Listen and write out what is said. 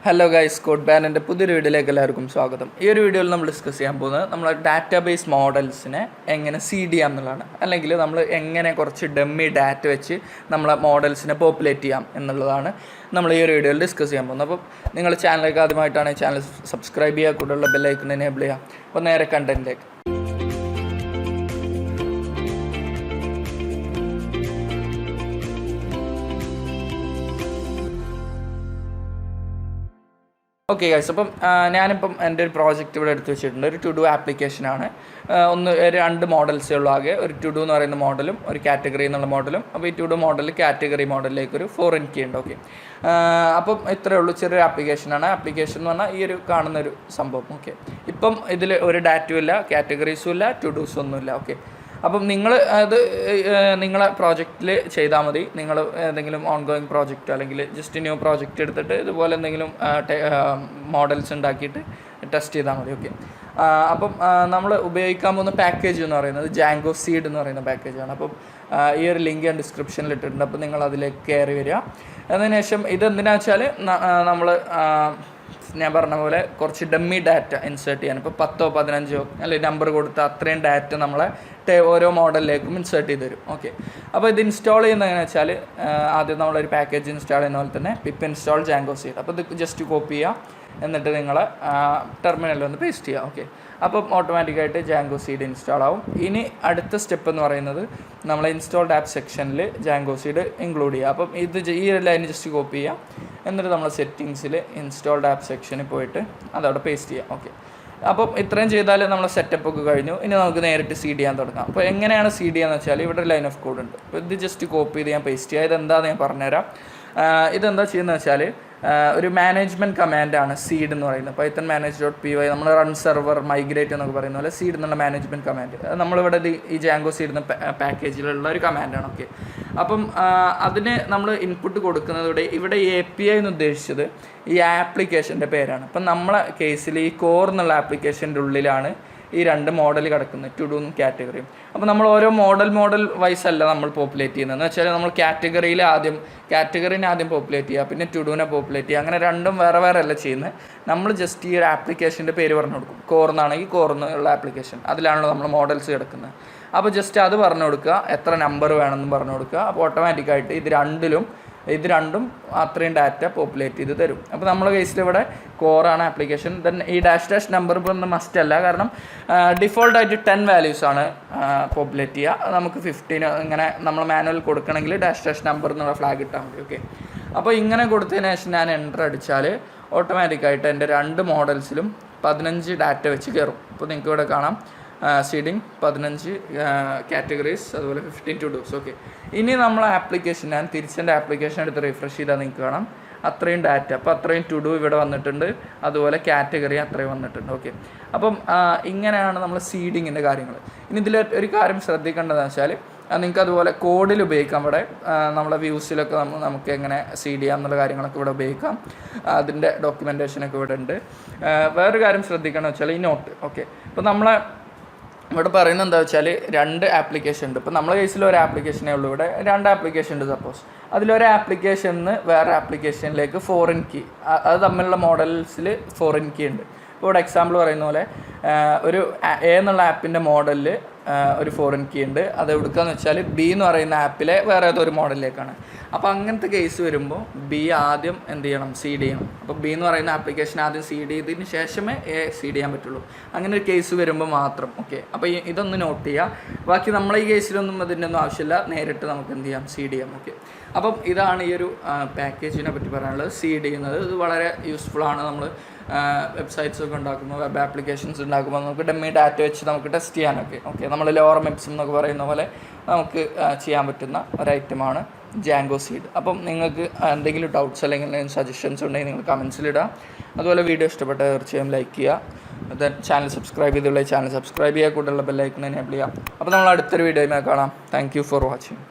Hello guys, code ബാനിൻ്റെ പുതിയൊരു വീഡിയോയിലേക്ക് എല്ലാവർക്കും സ്വാഗതം. ഈ ഒരു വീഡിയോയിൽ നമ്മൾ ഡിസ്കസ് ചെയ്യാൻ പോകുന്നത് നമ്മളെ ഡാറ്റാബേസ് മോഡൽസിനെ എങ്ങനെ സീഡ് ചെയ്യാം എന്നുള്ളതാണ്. അല്ലെങ്കിൽ നമ്മൾ എങ്ങനെ കുറച്ച് ഡമ്മി ഡാറ്റ വെച്ച് നമ്മളെ മോഡൽസിനെ പോപ്പുലേറ്റ് ചെയ്യാം എന്നുള്ളതാണ് നമ്മൾ ഈ ഒരു വീഡിയോയിൽ ഡിസ്കസ് ചെയ്യാൻ പോകുന്നത്. അപ്പം നിങ്ങൾ ചാനലിലേക്ക് ആദ്യമായിട്ടാണ് ചാനൽ സബ്സ്ക്രൈബ് ചെയ്യുക, കൂടെയുള്ള ബെല്ലൈക്കൺ എനേബിൾ ചെയ്യുക. അപ്പോൾ നേരെ കണ്ടന്റിലേക്ക്. ഓക്കെ ഗൈസ്, അപ്പം ഞാനിപ്പം എൻ്റെ ഒരു പ്രോജക്റ്റ് ഇവിടെ എടുത്ത് വെച്ചിട്ടുണ്ട്. ഒരു ടു ഡു ആപ്ലിക്കേഷനാണ്. രണ്ട് മോഡൽസേ ഉള്ളൂ ആകെ. ഒരു ടു ഡു എന്ന് പറയുന്ന മോഡലും ഒരു കാറ്റഗറി എന്നുള്ള മോഡലും. അപ്പോൾ ഈ ടു ഡു മോഡൽ കാറ്റഗറി മോഡലിലേക്ക് ഒരു ഫോറിൻ കീ ഉണ്ട്. ഓക്കെ, അപ്പം ഇത്രയേ ഉള്ളൂ. ചെറിയൊരു ആപ്ലിക്കേഷനാണ്. ആപ്ലിക്കേഷൻ എന്ന് പറഞ്ഞാൽ ഈ ഒരു കാണുന്നൊരു സംഭവം. ഓക്കെ, ഇപ്പം ഇതിൽ ഒരു ഡാറ്റയും ഇല്ല, കാറ്റഗറീസും ഇല്ല, ടു ഡൂസും ഒന്നുമില്ല. ഓക്കെ, അപ്പം നിങ്ങൾ അത് നിങ്ങളെ പ്രോജക്റ്റിൽ ചെയ്താൽ മതി. നിങ്ങൾ ഏതെങ്കിലും ഓൺഗോയിങ് പ്രോജക്റ്റ് അല്ലെങ്കിൽ ജസ്റ്റ് ന്യൂ പ്രോജക്റ്റ് എടുത്തിട്ട് ഇതുപോലെ എന്തെങ്കിലും മോഡൽസ് ഉണ്ടാക്കിയിട്ട് ടെസ്റ്റ് ചെയ്താൽ മതി. ഓക്കെ, അപ്പം നമ്മൾ ഉപയോഗിക്കാൻ പോകുന്ന പാക്കേജ് എന്ന് പറയുന്നത് django-seed എന്ന് പറയുന്ന പാക്കേജാണ്. അപ്പം ഈ ഒരു ലിങ്ക് ഞാൻ ഡിസ്ക്രിപ്ഷനിൽ ഇട്ടിട്ടുണ്ട്. അപ്പോൾ നിങ്ങൾ അതിലേക്ക് കയറി വരിക. അതിനുശേഷം ഇതെന്തിനാ വെച്ചാൽ നമ്മൾ ഞാൻ പറഞ്ഞ പോലെ കുറച്ച് ഡമ്മി ഡാറ്റ ഇൻസേർട്ട് ചെയ്യാൻ. ഇപ്പോൾ 10 15 അല്ലെങ്കിൽ നമ്പർ കൊടുത്ത് അത്രയും ഡാറ്റ നമ്മളെ ഓരോ മോഡലിലേക്കും ഇൻസേർട്ട് ചെയ്ത് തരും. ഓക്കെ, അപ്പോൾ ഇത് ഇൻസ്റ്റാൾ ചെയ്യുന്നത് എങ്ങനെയാണെന്ന് വെച്ചാൽ ആദ്യം നമ്മളൊരു പാക്കേജ് ഇൻസ്റ്റാൾ ചെയ്യുന്ന പോലെ തന്നെ പിപ്പ് ഇൻസ്റ്റാൾ django-seed. അപ്പോൾ ഇത് ജസ്റ്റ് കോപ്പി ചെയ്യുക, എന്നിട്ട് നിങ്ങൾ ടെർമിനലിൽ ഒന്ന് പേസ്റ്റ് ചെയ്യുക. ഓക്കെ, അപ്പം ഓട്ടോമാറ്റിക്കായിട്ട് django-seed ഇൻസ്റ്റാൾ ആവും. ഇനി അടുത്ത സ്റ്റെപ്പ് എന്ന് പറയുന്നത് നമ്മൾ ഇൻസ്റ്റാൾഡ് ആപ്പ് സെക്ഷനിൽ django-seed ഇൻക്ലൂഡ് ചെയ്യുക. അപ്പം ഈ ഒരു ലൈൻ ജസ്റ്റ് കോപ്പി ചെയ്യുക, എന്നിട്ട് നമ്മൾ സെറ്റിങ്സിൽ ഇൻസ്റ്റാൾഡ് ആപ്പ് സെക്ഷനിൽ പോയിട്ട് അതവിടെ പേസ്റ്റ് ചെയ്യാം. ഓക്കെ, അപ്പം ഇത്രയും ചെയ്താൽ നമ്മൾ സെറ്റപ്പ് ഒക്കെ കഴിഞ്ഞു. ഇനി നമുക്ക് നേരിട്ട് സീഡ് ചെയ്യാൻ തുടങ്ങാം. അപ്പോൾ എങ്ങനെയാണ് സീഡ് ചെയ്യാന്ന് വെച്ചാൽ ഇവിടെ ലൈൻ ഓഫ് കോഡ് ഉണ്ട്. അപ്പോൾ ഇത് ജസ്റ്റ് കോപ്പി ചെയ്ത് ഞാൻ പേസ്റ്റ് ചെയ്യുക. ഇതെന്താണെന്ന് ഞാൻ പറഞ്ഞുതരാം. ഇതെന്താ ചെയ്യുന്നത് വെച്ചാൽ ഒരു മാനേജ്മെൻറ്റ് കമാൻഡാണ് സീഡ് എന്ന് പറയുന്നത്. പൈത്തൺ manage.py നമ്മൾ റൺ സെർവർ മൈഗ്രേറ്റ് എന്നൊക്കെ പറയുന്ന പോലെ സീഡ് എന്നുള്ള മാനേജ്മെൻറ്റ് കമാൻഡ് നമ്മളിവിടെ ഈ django-seed എന്ന പാക്കേജിലുള്ള ഒരു കമാൻഡാണ്. ഓക്കെ, അപ്പം അതിന് നമ്മൾ ഇൻപുട്ട് കൊടുക്കുന്നത് ഇവിടെ API എന്ന് ഉദ്ദേശിച്ചത് ഈ ആപ്ലിക്കേഷൻ്റെ പേരാണ്. അപ്പം നമ്മളെ കേസിൽ ഈ കോർ എന്നുള്ള ആപ്ലിക്കേഷൻ്റെ ഉള്ളിലാണ് ഈ രണ്ട് മോഡൽ കിടക്കുന്നത്, ടു ഡൂന്നും കാറ്റഗറിയും. അപ്പോൾ നമ്മൾ ഓരോ മോഡൽ വൈസ് അല്ല നമ്മൾ പോപ്പുലേറ്റ് ചെയ്യുന്നത്. എന്ന് വെച്ചാൽ നമ്മൾ കാറ്റഗറീനെ ആദ്യം പോപ്പുലേറ്റ് ചെയ്യുക, പിന്നെ ടു ഡൂനെ പോപ്പുലേറ്റ് ചെയ്യുക. അങ്ങനെ രണ്ടും വേറെ അല്ല ചെയ്യുന്നത്. നമ്മൾ ജസ്റ്റ് ഈ ഒരു ആപ്ലിക്കേഷൻ്റെ പേര് പറഞ്ഞു കൊടുക്കും. കോർന്നാണെങ്കിൽ കോർന്നുള്ള ആപ്ലിക്കേഷൻ, അതിലാണല്ലോ നമ്മൾ മോഡൽസ് കിടക്കുന്നത്. അപ്പോൾ ജസ്റ്റ് അത് പറഞ്ഞു കൊടുക്കുക, എത്ര നമ്പർ വേണമെന്നും പറഞ്ഞു കൊടുക്കുക. അപ്പോൾ ഓട്ടോമാറ്റിക്കായിട്ട് ഇത് രണ്ടും അത്രയും ഡാറ്റ പോപ്പുലേറ്റ് ചെയ്ത് തരും. അപ്പോൾ നമ്മുടെ കേസിൽ ഇവിടെ കോറാണ് ആപ്ലിക്കേഷൻ. ദെൻ ഈ ഡാഷ് നമ്പർ ഇപ്പോൾ ഒന്നും മസ്റ്റ് അല്ല, കാരണം ഡിഫോൾട്ടായിട്ട് 10 വാല്യൂസാണ് പോപ്പുലേറ്റ് ചെയ്യുക. നമുക്ക് 15 ഇങ്ങനെ നമ്മൾ മാനുവൽ കൊടുക്കണമെങ്കിൽ ഡാഷ് നമ്പർ എന്നുള്ള ഫ്ലാഗ് ഇട്ടാൽ മതി. ഓക്കെ, അപ്പോൾ ഇങ്ങനെ കൊടുത്തതിന് ശേഷം ഞാൻ എൻ്റർ അടിച്ചാൽ ഓട്ടോമാറ്റിക്കായിട്ട് എൻ്റെ രണ്ട് മോഡൽസിലും 15 ഡാറ്റ വെച്ച് കയറും. അപ്പോൾ നിങ്ങൾക്ക് ഇവിടെ കാണാം സീഡിങ് 15 കാറ്റഗറീസ്, അതുപോലെ 15 ടു ഡൂസ്. ഓക്കെ, ഇനി നമ്മൾ ഞാൻ തിരിച്ചെൻ്റെ ആപ്ലിക്കേഷൻ എടുത്ത് റിഫ്രഷ് ചെയ്താൽ നിങ്ങൾക്ക് കാണാം അത്രയും ഡാറ്റ. അപ്പോൾ അത്രയും ടു ഡു ഇവിടെ വന്നിട്ടുണ്ട്, അതുപോലെ കാറ്റഗറി അത്രയും വന്നിട്ടുണ്ട്. ഓക്കെ, അപ്പം ഇങ്ങനെയാണ് നമ്മൾ സീഡിങ്ങിൻ്റെ കാര്യങ്ങൾ. ഇനി ഇതിൽ ഒരു കാര്യം ശ്രദ്ധിക്കേണ്ടതെന്ന് വെച്ചാൽ നിങ്ങൾക്ക് അതുപോലെ കോഡിൽ ഉപയോഗിക്കാം. ഇവിടെ നമ്മളെ വ്യൂസിലൊക്കെ നമുക്ക് എങ്ങനെ സീഡ് ചെയ്യാം എന്നുള്ള കാര്യങ്ങളൊക്കെ ഇവിടെ ഉപയോഗിക്കാം. അതിൻ്റെ ഡോക്യുമെൻറ്റേഷനൊക്കെ ഇവിടെ ഉണ്ട്. വേറൊരു കാര്യം ശ്രദ്ധിക്കണമെന്ന് വെച്ചാൽ ഈ നോട്ട്. ഓക്കെ, ഇപ്പോൾ നമ്മളെ ഇവിടെ പറയുന്നത് എന്താ വെച്ചാൽ രണ്ട് ആപ്ലിക്കേഷൻ ഉണ്ട്. ഇപ്പോൾ നമ്മളെ കേസിൽ ഒരു ആപ്ലിക്കേഷനേ ഉള്ളൂ. ഇവിടെ രണ്ട് ആപ്ലിക്കേഷൻ ഉണ്ട്. സപ്പോസ് അതിലൊരു ആപ്ലിക്കേഷനിൽ നിന്ന് വേറെ ആപ്ലിക്കേഷനിലേക്ക് ഫോറിൻ കീ, അത് തമ്മിലുള്ള മോഡൽസിൽ ഫോറിൻ കീ ഉണ്ട്. ഇപ്പോൾ ഇവിടെ എക്സാമ്പിൾ പറയുന്ന പോലെ ഒരു എ എന്നുള്ള ആപ്പിൻ്റെ മോഡലിൽ ഒരു ഫോറിൻ കീ ഉണ്ട്. അത് എവിടുക്കാന്ന് വെച്ചാൽ ബി എന്ന് പറയുന്ന ആപ്പിലെ വേറെ ഏതൊരു മോഡലിലേക്കാണ്. അപ്പോൾ അങ്ങനത്തെ കേസ് വരുമ്പോൾ ബി ആദ്യം എന്ത് ചെയ്യണം, സീഡ് ചെയ്യണം. അപ്പോൾ ബി എന്ന് പറയുന്ന ആപ്ലിക്കേഷൻ ആദ്യം സീഡ് ചെയ്തതിന് ശേഷമേ എ സീഡ് ചെയ്യാൻ പറ്റുള്ളൂ. അങ്ങനെ ഒരു കേസ് വരുമ്പോൾ മാത്രം. ഓക്കെ, അപ്പോൾ ഇതൊന്ന് നോട്ട് ചെയ്യുക. ബാക്കി നമ്മളെ ഈ കേസിലൊന്നും അതിൻ്റെ ഒന്നും ആവശ്യമില്ല, നേരിട്ട് നമുക്ക് എന്ത് ചെയ്യാം, സീഡ് ചെയ്യാം. ഓക്കെ, അപ്പം ഇതാണ് ഈ ഒരു പാക്കേജിനെ പറ്റി പറയാനുള്ളത്. സീഡ് ചെയ്യുന്നത് ഇത് വളരെ യൂസ്ഫുള്ളാണ്. നമ്മൾ വെബ്സൈറ്റ്സ് ഒക്കെ ഉണ്ടാക്കുമ്പോൾ, വെബ് ആപ്ലിക്കേഷൻസ് ഉണ്ടാക്കുമ്പോൾ നമുക്ക് ഡമ്മി ഡാറ്റ വെച്ച് നമുക്ക് ടെസ്റ്റ് ചെയ്യാനൊക്കെ. ഓക്കെ, നമ്മൾ ലോറം എപ്സം എന്നൊക്കെ പറയുന്ന പോലെ നമുക്ക് ചെയ്യാൻ പറ്റുന്ന ഒരു ഐറ്റമാണ് django-seed. അപ്പം നിങ്ങൾക്ക് എന്തെങ്കിലും ഡൗട്ട്സ് അല്ലെങ്കിൽ സജഷൻസ് ഉണ്ടെങ്കിൽ നിങ്ങൾ കമൻസിലിടുക. അതുപോലെ വീഡിയോ ഇഷ്ടപ്പെട്ടാൽ തീർച്ചയായും ലൈക്ക് ചെയ്യുക. ദെൻ ചാനൽ സബ്സ്ക്രൈബ് ചെയ്തുള്ള ചാനൽ സബ്സ്ക്രൈബ് ചെയ്യുക, കൂടെയുള്ള ബെല്ലൈക്കൺ എനേബിൾ ചെയ്യുക. അപ്പോൾ നമ്മൾ അടുത്തൊരു വീഡിയോയിൽ കാണാം. Thank you for watching.